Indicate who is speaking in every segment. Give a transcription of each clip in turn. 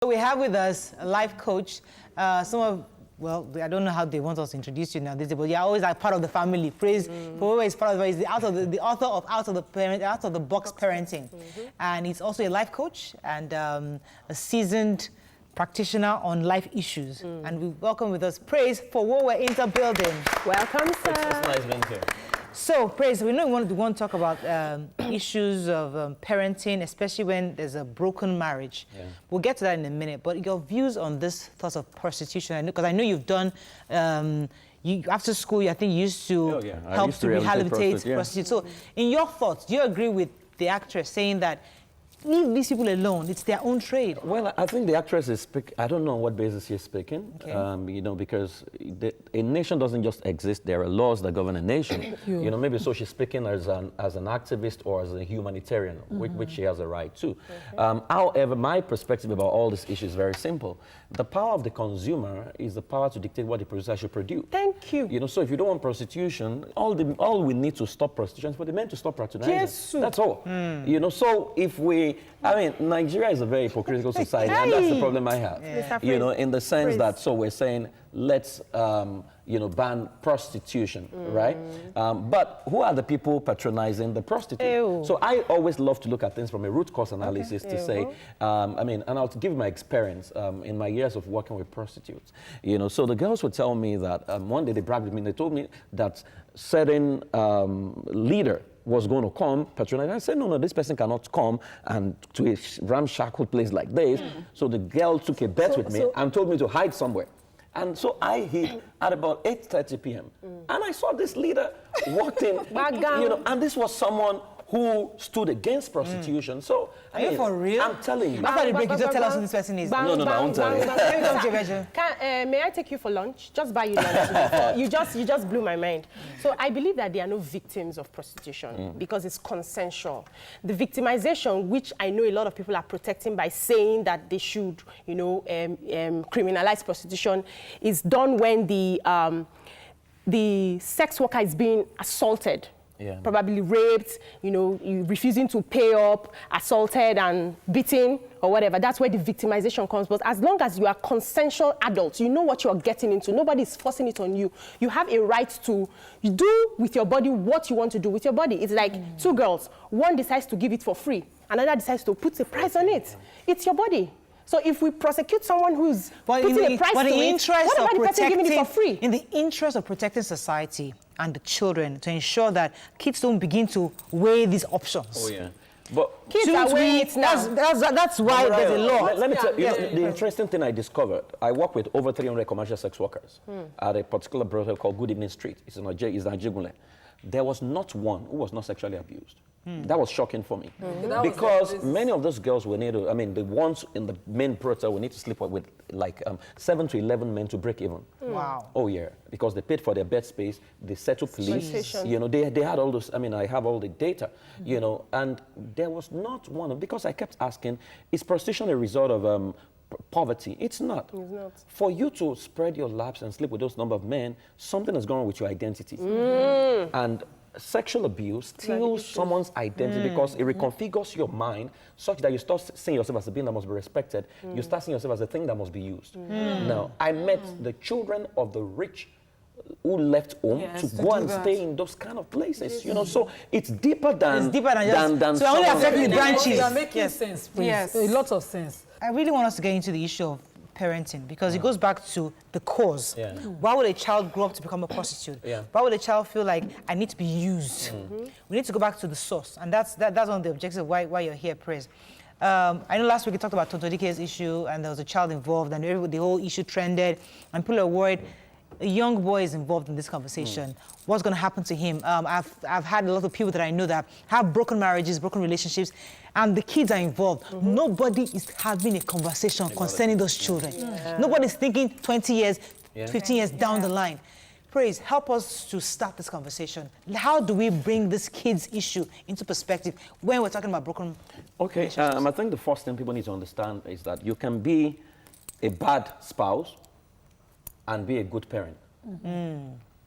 Speaker 1: We have with us a life coach. Well, I don't know how they want us to introduce you now, but you're always like part of the family. Praise, Fowowe is part of it. He's the author of Out of the Box Parenting. And he's also a life coach and a seasoned practitioner on life issues. And we welcome with us Praise Fowowe into building.
Speaker 2: Welcome, sir.
Speaker 3: It's nice being here.
Speaker 1: So, Praise, we know we want to talk about issues of parenting, especially when there's a broken marriage. Yeah. We'll get to that in a minute. But your views on this thoughts of prostitution, because I know you've done, after school, I think you used to help to rehabilitate prostitutes. So, in your thoughts, do you agree with the actress saying that leave these people alone, it's their own trade?
Speaker 3: Well, I think the actress is speaking, I don't know on what basis she's speaking, because a nation doesn't just exist. There are laws that govern a nation. Maybe so she's speaking as an activist or as a humanitarian, which she has a right to. However, my perspective about all this issue is very simple. The power of the consumer is the power to dictate what the producer should produce.
Speaker 2: Thank you.
Speaker 3: So if you don't want prostitution, all we need to stop prostitution is for the men to stop patronizing.
Speaker 2: Yes.
Speaker 3: That's all. So if Nigeria is a very hypocritical society, and that's the problem I have. In the sense that, so we're saying, let's, ban prostitution, right? But who are the people patronizing the prostitute? So I always love to look at things from a root cause analysis to say, and I'll give my experience in my years of working with prostitutes. So the girls would tell me that one day they bragged with me, they told me that certain leader was going to come patronize. I said, no, this person cannot come and to a ramshackle place like this. So the girl took a bet with me and told me to hide somewhere. And so I hid at about 8:30 p.m. And I saw this leader walked in, and this was someone who stood against prostitution. So,
Speaker 1: are you for real?
Speaker 3: I'm telling you.
Speaker 1: After the break, you don't tell us who this person is.
Speaker 3: No, I won't tell you.
Speaker 2: May I take you for lunch? Just buy you lunch. you just blew my mind. So I believe that there are no victims of prostitution because it's consensual. The victimization, which I know a lot of people are protecting by saying that they should, criminalize prostitution, is done when the sex worker is being assaulted. Probably raped, refusing to pay up, assaulted and beaten or whatever. That's where the victimization comes. But as long as you are consensual adults, you know what you're getting into. Nobody's forcing it on you. You have a right to do with your body what you want to do with your body. It's like two girls. One decides to give it for free. Another decides to put a price on it. It's your body. So if we prosecute someone who's putting a price to it, what about the person giving it for free?
Speaker 1: In the interest of protecting society and the children, to ensure that kids don't begin to weigh these options.
Speaker 3: But
Speaker 2: kids are weighing it now.
Speaker 1: That's why there's a law.
Speaker 3: Let me tell you, the interesting thing I discovered, I work with over 300 commercial sex workers at a particular brothel called Good Evening Street. It's in Ajigule. There was not one who was not sexually abused. That was shocking for me. Because many of those girls will need to, the ones in the main brothel will need to sleep with like 7 to 11 men to break even.
Speaker 1: Wow.
Speaker 3: Oh yeah, because they paid for their bed space, they settled police, they had all those, I have all the data, and there was not one, because I kept asking, is prostitution a result of poverty? It's not.
Speaker 2: It's not.
Speaker 3: For you to spread your laps and sleep with those number of men, something has gone wrong with your identity. And sexual abuse steals someone's identity because it reconfigures your mind such that you start seeing yourself as a being that must be respected. You start seeing yourself as a thing that must be used. Now, I met the children of the rich who left home to go and stay in those kind of places, so it's deeper than
Speaker 1: so only affecting the branches.
Speaker 4: You are making sense, please.
Speaker 1: Yes.
Speaker 4: A lot of sense.
Speaker 1: I really want us to get into the issue of parenting because it goes back to the cause. Why would a child grow up to become a prostitute? Why would a child feel like I need to be used? We need to go back to the source, and that's one of the objectives of why you're here, Praise. I know last week we talked about Tonto Dikeh's issue, and there was a child involved, and the whole issue trended, and people are worried. A young boy is involved in this conversation. What's going to happen to him? I've had a lot of people that I know that have broken marriages, broken relationships, and the kids are involved. Nobody is having a conversation concerning those children. Nobody's thinking 20 years, 15 years down the line. Praise, help us to start this conversation. How do we bring this kids' issue into perspective when we're talking about broken relationships?
Speaker 3: I think the first thing people need to understand is that you can be a bad spouse and be a good parent.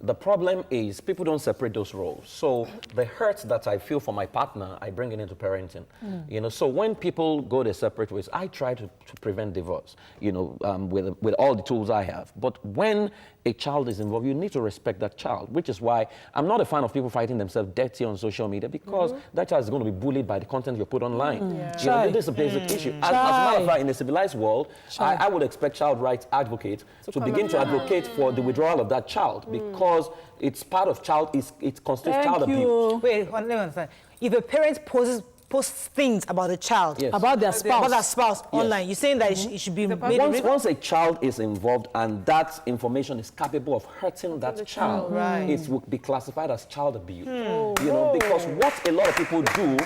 Speaker 3: The problem is people don't separate those roles. So the hurt that I feel for my partner, I bring it into parenting. You know, so when people go their separate ways, I try to prevent divorce, you know, with all the tools I have. But when a child is involved, you need to respect that child, which is why I'm not a fan of people fighting themselves dirty on social media, because that child is going to be bullied by the content you put online. You know, this is a basic issue. As a matter of fact, in a civilized world, I would expect child rights advocates to begin to advocate for the withdrawal of that child, because it's part of it constitutes child abuse.
Speaker 1: Wait, let me understand. If a parent posts things about a child,
Speaker 4: about their spouse,
Speaker 1: online, you're saying that it should be made
Speaker 3: once a child is involved and that information is capable of hurting that child, it will be classified as child abuse. You know, because what a lot of people do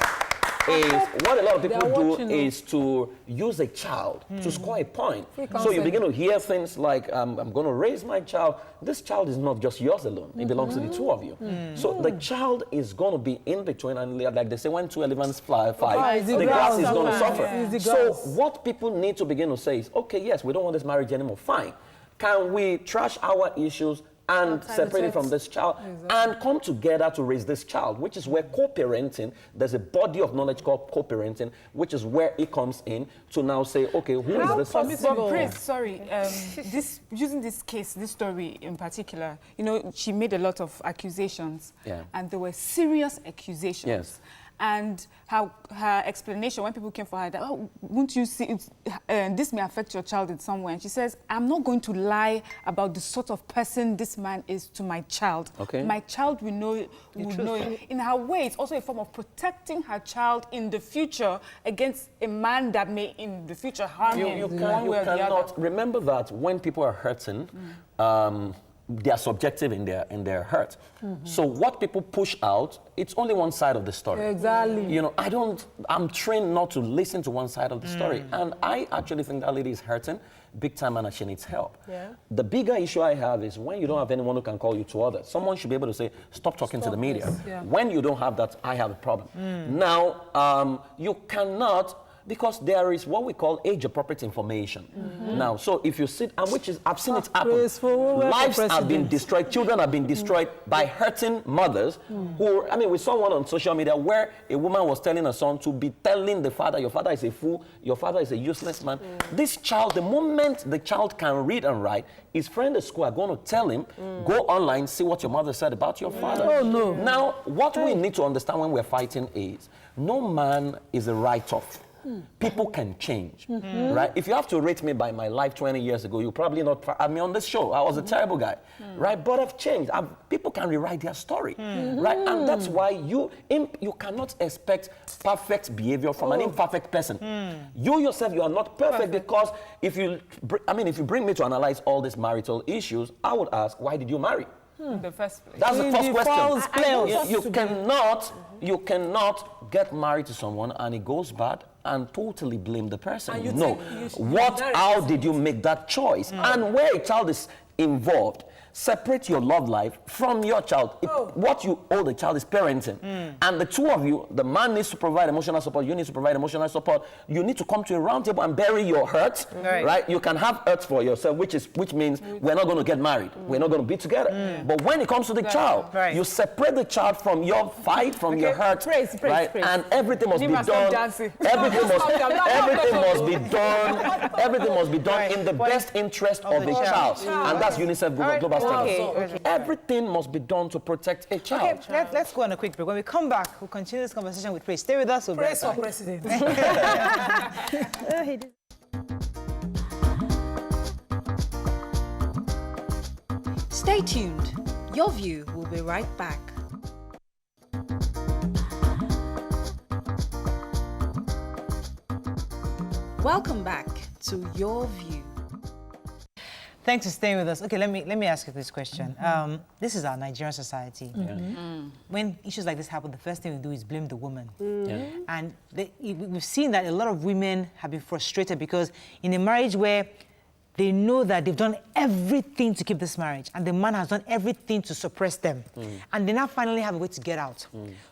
Speaker 3: is to use a child to score a point. So you begin to hear things like, I'm going to raise my child. This child is not just yours alone. It belongs to the two of you. So the child is going to be in between, and like they say, when two elephants fight, the grass is going to suffer. So what people need to begin to say is, okay, yes, we don't want this marriage anymore. Fine. Can we trash our issues and separate it from this child and come together to raise this child, which is where co-parenting, there's a body of knowledge called co-parenting, which is where it comes in to now say, okay, who is this person?
Speaker 5: But Prince, sorry, using this case, this story in particular, you know, she made a lot of accusations, and there were serious accusations.
Speaker 3: Yes.
Speaker 5: And her explanation, when people came for her, that, oh, won't you see, this may affect your child in some way. And she says, I'm not going to lie about the sort of person this man is to my child. Okay. My child will know it. In her way, it's also a form of protecting her child in the future against a man that may in the future harm him. You cannot
Speaker 3: remember that when people are hurting, they are subjective in their hurt. So what people push out, it's only one side of the story.
Speaker 4: Exactly.
Speaker 3: You know, I'm trained not to listen to one side of the story. And I actually think that lady is hurting big time and she needs help. The bigger issue I have is when you don't have anyone who can call you to order. Someone should be able to say, stop talking to the media. When you don't have that, I have a problem. Now, you cannot, because there is what we call age-appropriate information. Now, so if you sit, and which is, I've seen it happen. Lives have been destroyed, children have been destroyed by hurting mothers who, I mean, we saw one on social media where a woman was telling her son to be telling the father, your father is a fool, your father is a useless man. This child, the moment the child can read and write, his friend at school are going to tell him, go online, see what your mother said about your father. Now, what we need to understand when we're fighting is, no man is a write-off. People can change, right? If you have to rate me by my life 20 years ago, you probably not have me on this show. I was a terrible guy, right? But I've changed. People can rewrite their story, right? And that's why you cannot expect perfect behavior from an imperfect person. You yourself, you are not perfect because if you bring me to analyze all these marital issues, I would ask, why did you marry?
Speaker 5: In the first place.
Speaker 3: That's the first question. You cannot get married to someone and it goes bad and totally blame the person. How did you make that choice? And where a child is involved, separate your love life from your child. What you owe the child is parenting. And the two of you, the man needs to provide emotional support, you need to provide emotional support. You need to come to a round table and bury your hurt, right? You can have hurts for yourself, which means we're not going to get married. We're not going to be together. But when it comes to the child, you separate the child from your fight, from your hurt, right? And everything must be done. Everything must be done in the best interest of the child. And that's UNICEF Global Standards. Everything must be done to protect a child.
Speaker 1: Okay, let's go on a quick break. When we come back, we'll continue this conversation with Praise. Stay with us.
Speaker 4: Praise for President.
Speaker 6: Stay tuned. Your View will be right back. Welcome back to Your View.
Speaker 1: Thanks for staying with us. Okay, let me ask you this question. This is our Nigerian society. When issues like this happen, the first thing we do is blame the woman. And we've seen that a lot of women have been frustrated because in a marriage where they know that they've done everything to keep this marriage, and the man has done everything to suppress them. And they now finally have a way to get out.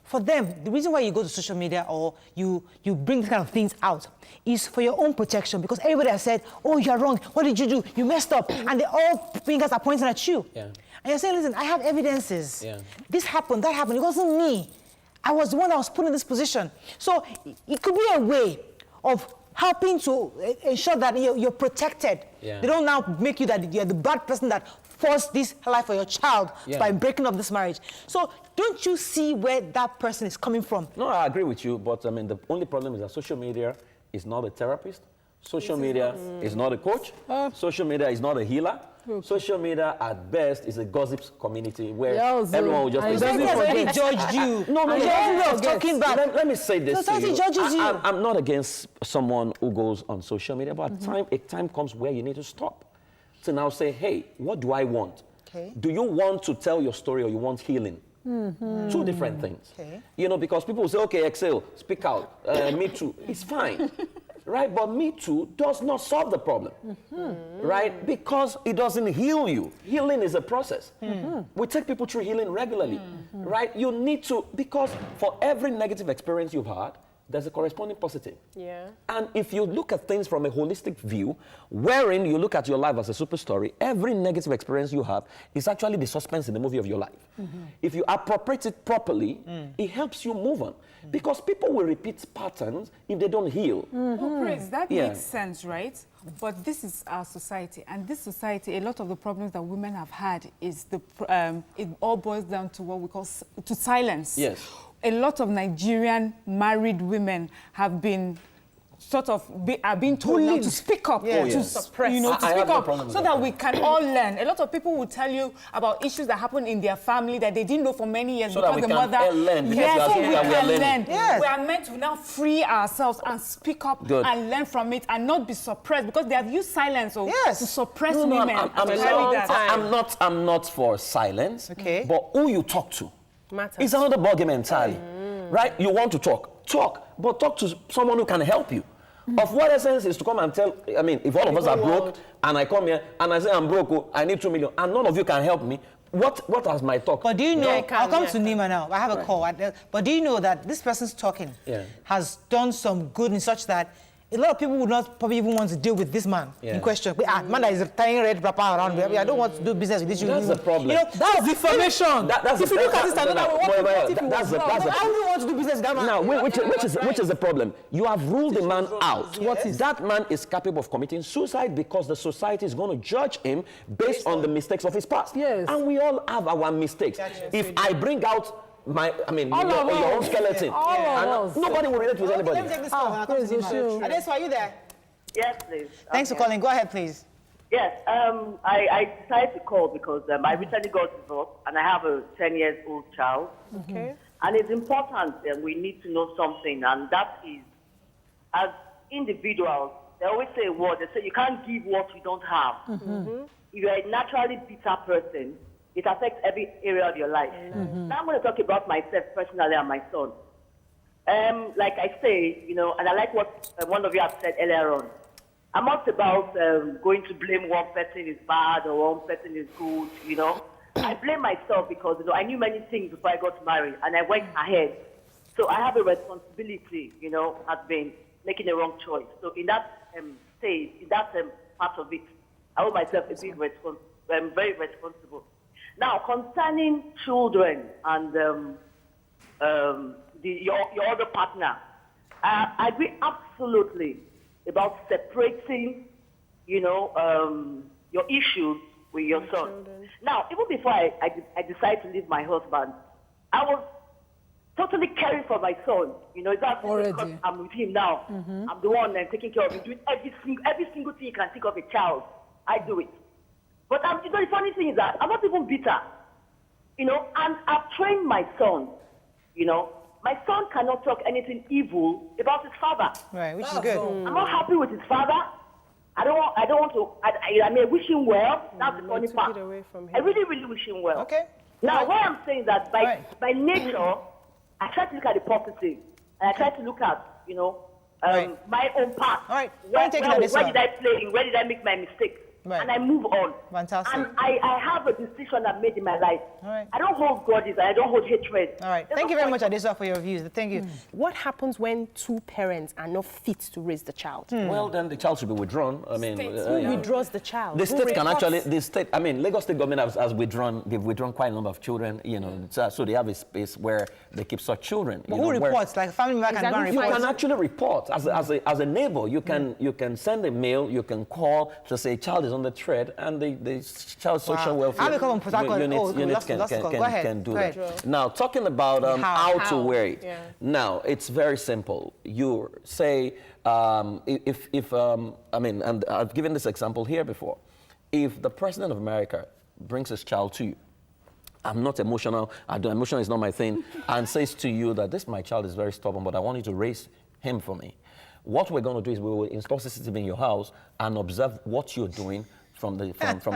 Speaker 1: For them, the reason why you go to social media or you bring these kind of things out is for your own protection, because everybody has said, oh, you're wrong, what did you do? You messed up. And they all fingers are pointing at you. And you're saying, listen, I have evidences. This happened, that happened. It wasn't me. I was the one that was put in this position. So it could be a way of helping to ensure that you're protected. They don't now make you that you're the bad person that forced this life for your child by breaking up this marriage. So don't you see where that person is coming from?
Speaker 3: No, I agree with you, but I mean, the only problem is that social media is not a therapist. Social media is not a coach. Social media is not a healer. Social media, at best, is a gossip community where everyone will just...
Speaker 1: He already judged you.
Speaker 3: No.
Speaker 1: Talking back.
Speaker 3: Let me say this to you.
Speaker 1: Judges you.
Speaker 3: I'm not against someone who goes on social media, but a time comes where you need to stop. To now say, hey, what do I want? Do you want to tell your story or you want healing? Two different things. You know, because people will say, okay, exhale, speak out, me too. It's fine. Right, but Me Too does not solve the problem, right? Because it doesn't heal you. Healing is a process. We take people through healing regularly, right? You need to, because for every negative experience you've had, there's a corresponding positive. And if you look at things from a holistic view, wherein you look at your life as a super story, every negative experience you have is actually the suspense in the movie of your life. If you appropriate it properly, it helps you move on. Because people will repeat patterns if they don't heal.
Speaker 5: Oh, Praise, that makes sense, right? But this is our society, and this society, a lot of the problems that women have had is it all boils down to what we call silence. A lot of Nigerian married women have been are being told now to speak up, to suppress, to speak up, so that we can all learn. A lot of people will tell you about issues that happen in their family that they didn't know for many years because the mother. We are meant to now free ourselves and speak up and learn from it and not be suppressed, because they have used silence to suppress women.
Speaker 3: I'm not for silence, but who you talk to is another ballgame entirely. Right? You want to talk, but talk to someone who can help you. Of what essence is to come and tell, I mean, if all of us are broke, and I come here, and I say I'm broke, I need 2 million, and none of you can help me, what has my talk?
Speaker 1: But do you know, I'll come to Nima now, I have a call, but do you know that this person's talking has done some good in such that a lot of people would not probably even want to deal with this man in question. Man that is tying red wrapper around me. I don't want to do business with this.
Speaker 3: That's the problem.
Speaker 1: You know, that's defamation.
Speaker 4: If you look at this,
Speaker 1: that's the I don't want to do business with that man.
Speaker 3: Now, which is the problem? You have ruled the man out. That man is capable of committing suicide because the society is going to judge him based on the mistakes of his past. And we all have our mistakes. If I bring out your own skeleton, nobody will relate with anybody.
Speaker 1: Let me take this call. Adesu, are you there?
Speaker 7: Yes, please.
Speaker 1: Thanks for calling. Go ahead, please.
Speaker 7: Yes, I decided to call because I recently got divorced and I have a 10-year-old child. And it's important that we need to know something, and that is, as individuals, they always say a word. They say you can't give what you don't have. If you're a naturally bitter person, it affects every area of your life. Now I'm going to talk about myself personally and my son. Like I say, you know, and I like what one of you have said earlier on. I'm not about going to blame one person is bad or one person is good, you know. I blame myself because, you know, I knew many things before I got married and I went ahead. So I have a responsibility, you know, at being making a wrong choice. So in that stage, in that part of it, I hold myself a big very responsible. Now, concerning children and your other partner, I agree absolutely about separating, you know, your issues with your son. Now, even before I decided to leave my husband, I was totally caring for my son. You know, that's because I'm with him now. I'm the one taking care of him, doing every single thing you can think of a child. I do it. But you know, the funny thing is that I'm not even bitter, you know, and I've trained my son, you know. My son cannot talk anything evil about his father.
Speaker 1: Right, which is good.
Speaker 7: I'm not happy with his father. I don't want to, I may wish him well. That's the funny part. I really wish him well.
Speaker 1: Okay.
Speaker 7: Now, what I'm saying is that by nature, I try to look at the positive. And I try to look at, you know, my own path.
Speaker 1: All right.
Speaker 7: Where did I play in? Where did I make my mistakes? and I move on.
Speaker 1: Fantastic.
Speaker 7: And I have a decision I've made in my life.
Speaker 1: All right.
Speaker 7: I don't hold grudges. I don't hold hatred.
Speaker 1: All right. Thank you very much, Adesa, for your views. Thank you.
Speaker 2: What happens when two parents are not fit to raise the child?
Speaker 3: Well, then the child should be withdrawn. I mean,
Speaker 2: Who withdraws the child?
Speaker 3: the state can actually, I mean, Lagos State government has withdrawn, they've withdrawn quite a number of children, you know, so they have a space where they keep such children.
Speaker 1: But who reports? Like a family member can go and
Speaker 3: You
Speaker 1: report?
Speaker 3: can actually report as a neighbor. You can send a mail, you can call to say a child is on the thread, and the child social welfare
Speaker 1: How they come on Port Harcourt?
Speaker 3: units can do that. Now, talking about how to wear it.
Speaker 2: Yeah.
Speaker 3: Now, it's very simple. You say, I mean, and I've given this example here before. If the President of America brings his child to you, I'm not emotional, emotion is not my thing, and says to you that my child is very stubborn, but I want you to raise him for me. What we're going to do is we will install CCTV in your house and observe what you're doing from the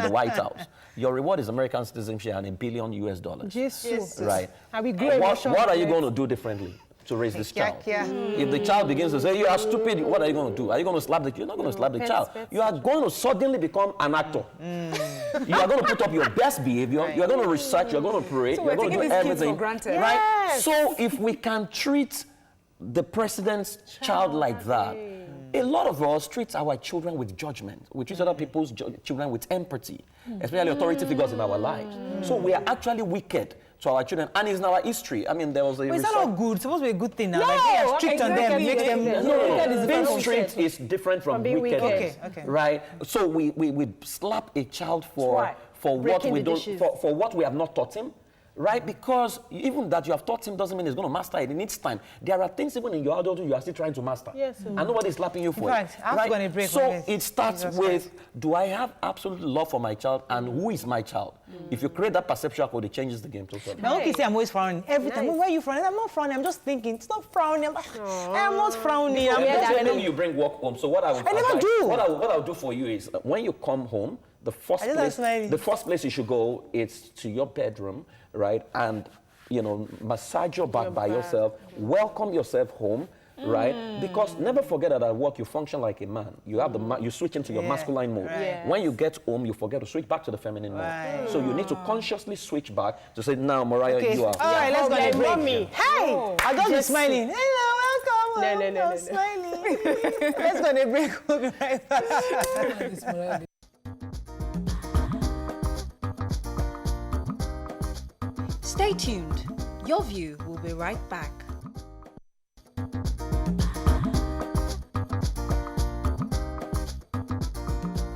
Speaker 3: White House. Your reward is American citizenship and $1 billion US.
Speaker 2: Jesus.
Speaker 3: Right.
Speaker 2: And we grow
Speaker 3: what are you going to do differently to raise this child? If the child begins to say, you are stupid, what are you going to do? Are you going to slap the child? You're not going to slap the child. You are going to suddenly become an actor. You are going to put up your best behavior. You are going to research. You are going to pray.
Speaker 5: So
Speaker 3: you are going to do everything.
Speaker 5: For granted.
Speaker 3: Right? So if we can treat the president's child like that, a lot of us treat our children with judgment. We treat other people's children with empathy, especially authority figures in our lives. So we are actually wicked to our children, and it's in our history. I mean, there was a
Speaker 1: But is that not good? It's supposed to be a good thing now.
Speaker 2: No,
Speaker 1: like, they are strict on them, make them...
Speaker 3: No. Being strict is different from
Speaker 2: being wicked.
Speaker 3: wickedness.
Speaker 1: Okay.
Speaker 3: Right? So we slap a child for what we don't, for what we have not taught him. Right? Because even that you have taught him doesn't mean he's going to master it. It needs time. There are things even in your adulthood you are still trying to master.
Speaker 2: Yes.
Speaker 3: And nobody's slapping you for
Speaker 1: In fact,
Speaker 3: it.
Speaker 1: I have to go on a break
Speaker 3: So
Speaker 1: on this.
Speaker 3: it starts with, do I have absolute love for my child, and who is my child? If you create that perception code, it changes the game totally.
Speaker 1: My uncle say I'm always frowning. Every time, where are you frowning? I'm not frowning. I'm just thinking. It's not frowning. I'm not frowning.
Speaker 3: When you bring work home, so what I would
Speaker 1: never do.
Speaker 3: What I'll do for you is when you come home, the first place you should go is to your bedroom, right? And massage your back by yourself, welcome yourself home, right? Because never forget that at work you function like a man. You have you switch into your masculine mode.
Speaker 1: Right.
Speaker 3: When you get home, you forget to switch back to the feminine mode. So you need to consciously switch back to say, now, Mariah, you are.
Speaker 1: All right, let's go on a break.
Speaker 2: Mommy.
Speaker 1: Hey, I don't be smiling. Hello, welcome.
Speaker 2: No.
Speaker 1: Smiling. Let's go on a break. We'll be right back.
Speaker 6: Stay tuned. Your View will be right back.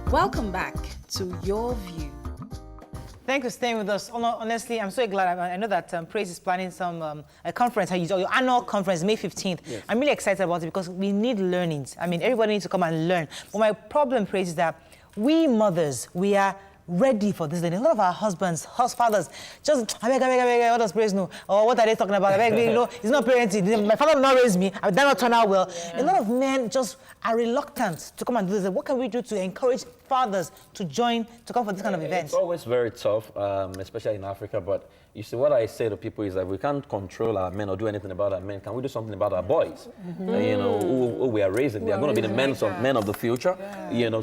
Speaker 6: Welcome back to Your View.
Speaker 1: Thanks for staying with us. Honestly, I'm so glad. I know that Praise is planning some a conference, your annual conference, May 15th. Yes. I'm really excited about it because we need learnings. I mean, everybody needs to come and learn. But my problem, Praise, is that we mothers, we are ready for this. A lot of our husbands, fathers, just, what does Praise know? Or what are they talking about? It's not parenting. My father will not raise me. I will not turn out well. Yeah. A lot of men just are reluctant to come and do this. What can we do to encourage fathers to come for this kind of event?
Speaker 3: It's always very tough, especially in Africa, but you see, what I say to people is that we can't control our men or do anything about our men. Can we do something about our boys? Who we are raising? They are going to be the men of the future,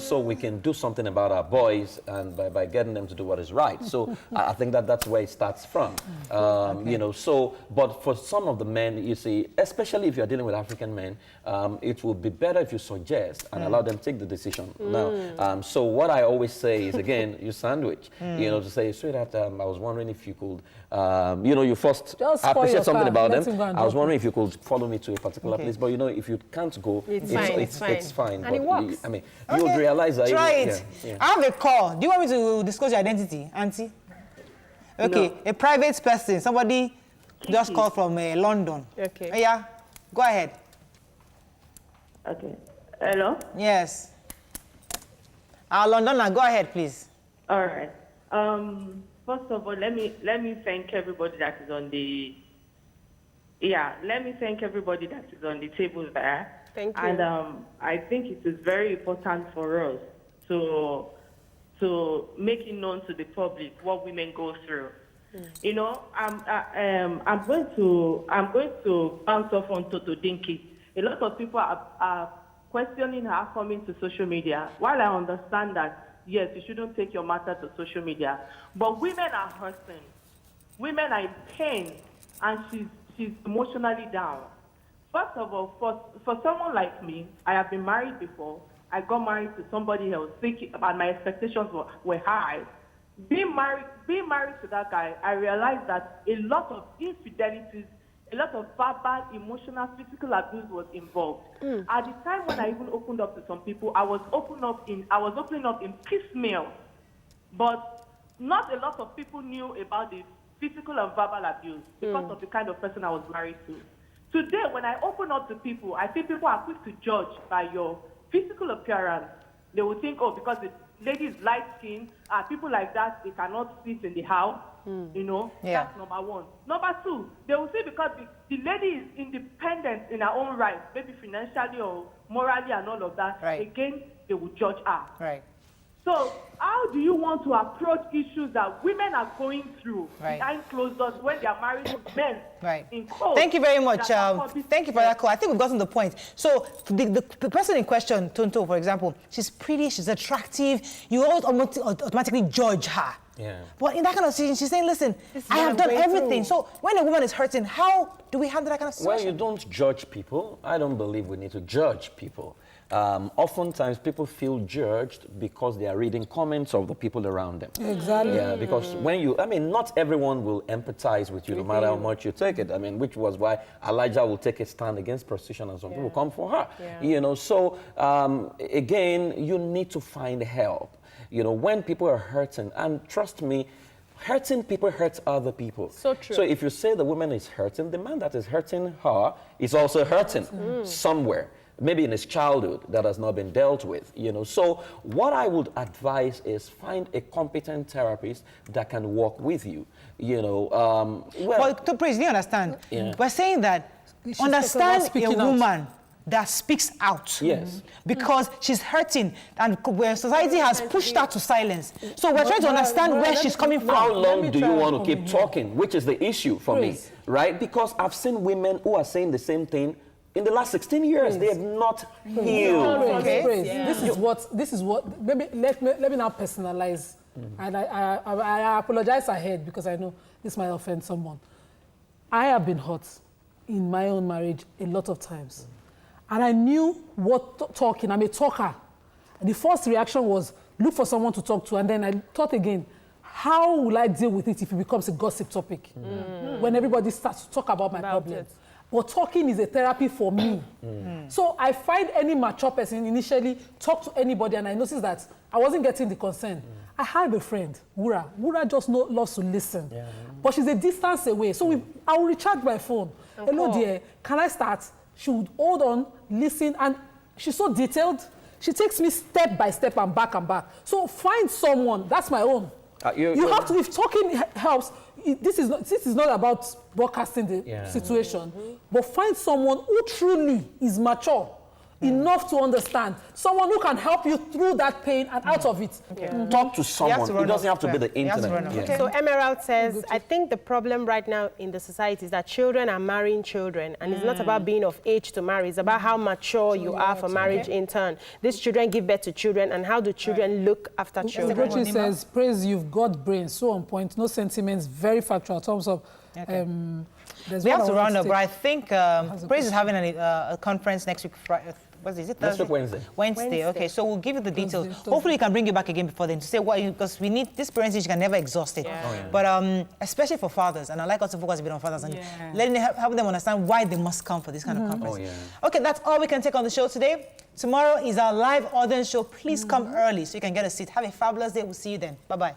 Speaker 3: so we can do something about our boys and by getting them to do what is right. So I think that's where it starts from, but for some of the men, you see, especially if you're dealing with African men, it would be better if you suggest and allow them to take the decision. Now, so what I always say is, again, you sandwich, to say, sweetheart, I was wondering if you could, you first appreciate something about them. I was wondering if you could follow me to a particular place, but if you can't go, it's fine.
Speaker 2: And it works.
Speaker 3: You would realize that.
Speaker 1: Try it. Yeah. I have a call. Do you want me to disclose your identity, Auntie? Okay, no. A private person, somebody just called from London.
Speaker 2: Okay.
Speaker 1: Yeah, go ahead.
Speaker 7: Okay. Hello?
Speaker 1: Yes. Londoner, go ahead, please.
Speaker 7: All right. First of all, let me thank everybody that is on the. Yeah, let me thank everybody that is on the table there.
Speaker 2: Thank you.
Speaker 7: And I think it is very important for us to make it known to the public what women go through. I'm going to bounce off on Tonto Dikeh. A lot of people are questioning her coming to social media. While I understand that
Speaker 8: yes, you shouldn't take your matter to social media. But women are hurting. Women are in pain, and she's emotionally down. First of all, for someone like me, I have been married before. I got married to somebody else, and my expectations were high. Being married to that guy, I realized that a lot of infidelities, a lot of verbal, emotional, physical abuse was involved. At the time when I even opened up to some people, I was opening up in piecemeal, but not a lot of people knew about the physical and verbal abuse because of the kind of person I was married to. Today, when I open up to people, I think people are quick to judge by your physical appearance. They will think, oh, because the lady is light-skinned, people like that, they cannot sit in the house, you know. Yeah. That's number one. Number two, they will say because the lady is independent in her own right, maybe financially or morally and all of that, right. Again, they will judge her.
Speaker 1: Right.
Speaker 8: So how do you want to approach issues that women are going through behind closed doors when they are married to men in court?
Speaker 1: Thank you very much. Thank you for that call. I think we've gotten the point. So the person in question, Tonto, for example, she's pretty, she's attractive. You always automatically judge her. Yeah. But in that kind of situation, she's saying, listen, I have done everything. So when a woman is hurting, how do we handle that kind of situation?
Speaker 3: Well, you don't judge people. I don't believe we need to judge people. Oftentimes, people feel judged because they are reading comments of the people around them.
Speaker 4: Exactly.
Speaker 3: Yeah, because not everyone will empathize with you, no matter how much you take it. I mean, which was why Elijah will take a stand against prostitution and some people come for her. Yeah. You know, so again, you need to find help. You know, when people are hurting, and trust me, hurting people hurts other people.
Speaker 2: So true.
Speaker 3: So if you say the woman is hurting, the man that is hurting her is also hurting somewhere. Maybe in his childhood that has not been dealt with, you know. So what I would advise is find a competent therapist that can work with you, you know.
Speaker 1: Well, to praise, you understand? Yeah. We're saying that understand a woman that speaks out.
Speaker 3: Yes.
Speaker 1: Because she's hurting and where society has pushed her to silence. So we're trying to understand where she's coming from.
Speaker 3: How long do you want to keep talking? Which is the issue for me, right? Because I've seen women who are saying the same thing. In the last 16 years, they have not healed.
Speaker 4: Okay. Yeah. This is what. Maybe let me now personalize. And I apologize ahead because I know this might offend someone. I have been hurt in my own marriage a lot of times, and I knew what talking. I'm a talker. And the first reaction was look for someone to talk to, and then I thought again, how will I deal with it if it becomes a gossip topic when everybody starts to talk about my problems? But talking is a therapy for me. So I find any mature person initially talk to anybody, and I noticed that I wasn't getting the consent. I have a friend, Wura. Wura just loves to listen. Yeah. But she's a distance away. So I will recharge my phone. Hello, dear, can I start? She would hold on, listen, and she's so detailed. She takes me step by step and back. So find someone, that's my own. You have to, if talking helps, this is not about broadcasting the situation, but find someone who truly is mature enough to understand, someone who can help you through that pain and out of it.
Speaker 3: Talk to someone. It doesn't have to be the internet.
Speaker 2: So Emerald says, I think the problem right now in the society is that children are marrying children, and it's not about being of age to marry, it's about how mature you are for marriage in turn. These children give birth to children, and how do children look after children?
Speaker 4: Churchill says, praise, you've got brains, so on point, no sentiments, very factual in terms of...
Speaker 1: we have to round up, but I think Praise is having a conference next week, Friday. What is it?
Speaker 3: Next week, Wednesday.
Speaker 1: Wednesday. Okay, so we'll give you the details. Hopefully, we can bring you back again before then to say what, because we need this parenting. You can never exhaust it. But especially for fathers, and I like us to focus a bit on fathers and letting them, help them understand why they must come for this kind of conference. Okay, that's all we can take on the show today. Tomorrow is our live audience show. Please come early so you can get a seat. Have a fabulous day. We'll see you then. Bye-bye.